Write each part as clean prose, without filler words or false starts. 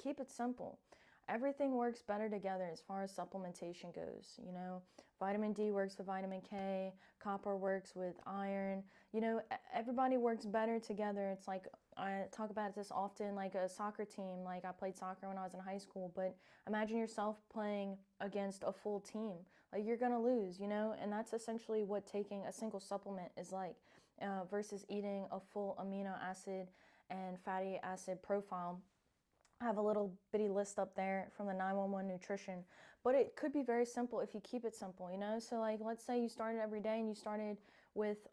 keep it simple. Everything works better together as far as supplementation goes. Vitamin D works with vitamin K, copper works with iron. Everybody works better together. It's like I talk about this often, like a soccer team. Like I played soccer when I was in high school, but imagine yourself playing against a full team. Like you're gonna lose, and that's essentially what taking a single supplement is like, versus eating a full amino acid and fatty acid profile. I have a little bitty list up there from the 911 nutrition, but it could be very simple if you keep it simple, So like, let's say you started every day and you started with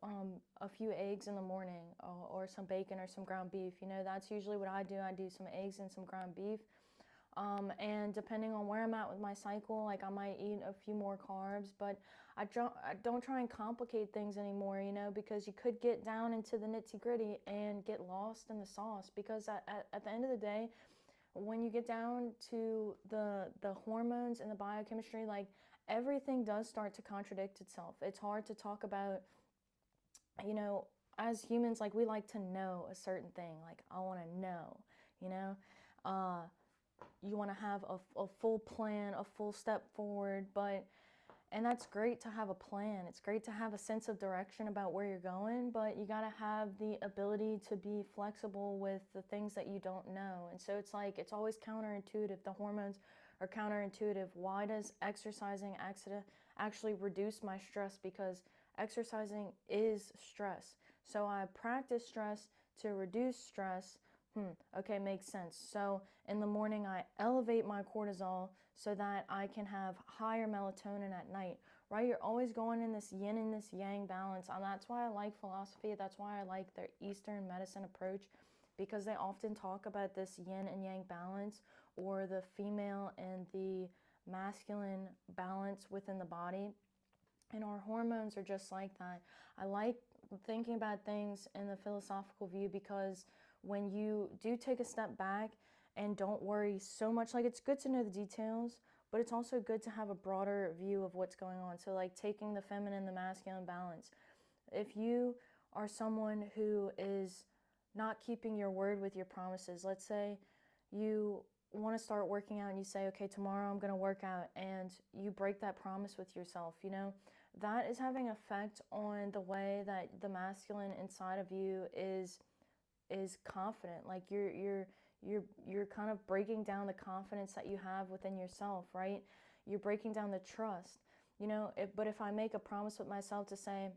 a few eggs in the morning, or some bacon or some ground beef. That's usually what I do. I do some eggs and some ground beef. And depending on where I'm at with my cycle, like I might eat a few more carbs, but I don't try and complicate things anymore, because you could get down into the nitty gritty and get lost in the sauce. Because at the end of the day, when you get down to the hormones and the biochemistry, like everything does start to contradict itself. It's hard to talk about, as humans, like we like to know a certain thing. Like I want to know, you know. You want to have a full plan, a full step forward, and that's great to have a plan. It's great to have a sense of direction about where you're going, but you got to have the ability to be flexible with the things that you don't know. And so it's like, it's always counterintuitive. The hormones are counterintuitive. Why does exercising actually reduce my stress? Because exercising is stress. So I practice stress to reduce stress. Okay, makes sense. So in the morning, I elevate my cortisol so that I can have higher melatonin at night, right? You're always going in this yin and this yang balance. And that's why I like philosophy. That's why I like the Eastern medicine approach, because they often talk about this yin and yang balance, or the female and the masculine balance within the body. And our hormones are just like that. I like thinking about things in the philosophical view, because when you do take a step back and don't worry so much, like it's good to know the details, but it's also good to have a broader view of what's going on. So like taking the feminine, the masculine balance. If you are someone who is not keeping your word with your promises, let's say you want to start working out and you say, okay, tomorrow I'm going to work out, and you break that promise with yourself, that is having effect on the way that the masculine inside of you is confident. Like you're kind of breaking down the confidence that you have within yourself, right? You're breaking down the trust, but if I make a promise with myself to say,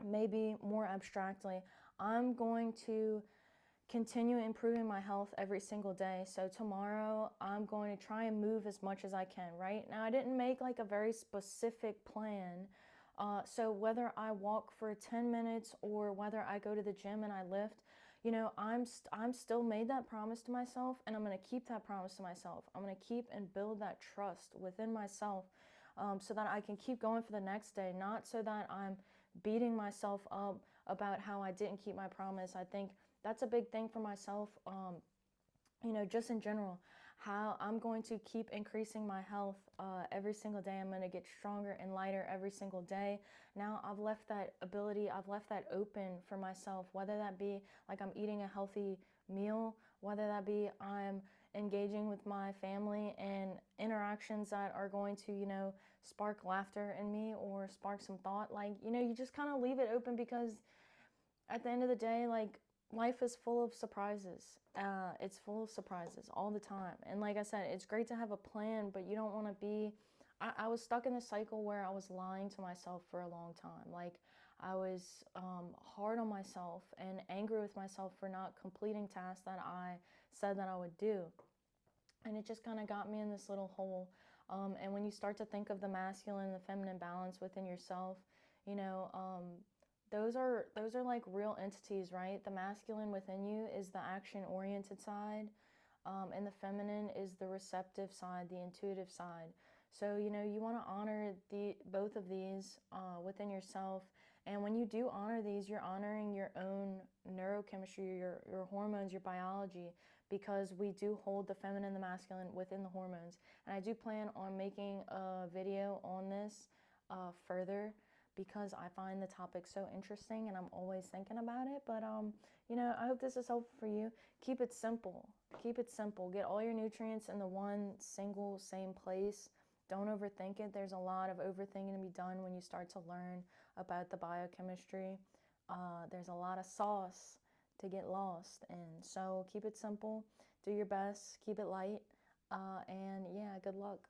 maybe more abstractly, I'm going to continue improving my health every single day. So tomorrow I'm going to try and move as much as I can, right? Now I didn't make like a very specific plan. So whether I walk for 10 minutes or whether I go to the gym and I lift, I'm still made that promise to myself, and I'm going to keep that promise to myself. I'm going to keep and build that trust within myself, so that I can keep going for the next day, not so that I'm beating myself up about how I didn't keep my promise. I think that's a big thing for myself. Just in general, how I'm going to keep increasing my health every single day. I'm going to get stronger and lighter every single day. Now I've left that ability, I've left that open for myself, whether that be like I'm eating a healthy meal, whether that be I'm engaging with my family and interactions that are going to, spark laughter in me or spark some thought. Like, you just kind of leave it open, because at the end of the day, like, life is full of surprises. It's full of surprises all the time. And like I said, it's great to have a plan, but you don't want to be. I was stuck in this cycle where I was lying to myself for a long time. Like I was hard on myself and angry with myself for not completing tasks that I said that I would do. And it just kind of got me in this little hole. And when you start to think of the masculine and the feminine balance within yourself, you know, those are like real entities, right? The masculine within you is the action-oriented side, and the feminine is the receptive side, the intuitive side. So you want to honor the both of these within yourself, and when you do honor these, you're honoring your own neurochemistry, your hormones, your biology, because we do hold the feminine and the masculine within the hormones. And I do plan on making a video on this further, because I find the topic so interesting and I'm always thinking about it. But I hope this is helpful for you. Keep it simple. Keep it simple. Get all your nutrients in the one single same place. Don't overthink it. There's a lot of overthinking to be done when you start to learn about the biochemistry. There's a lot of sauce to get lost in. So keep it simple. Do your best. Keep it light. And yeah, good luck.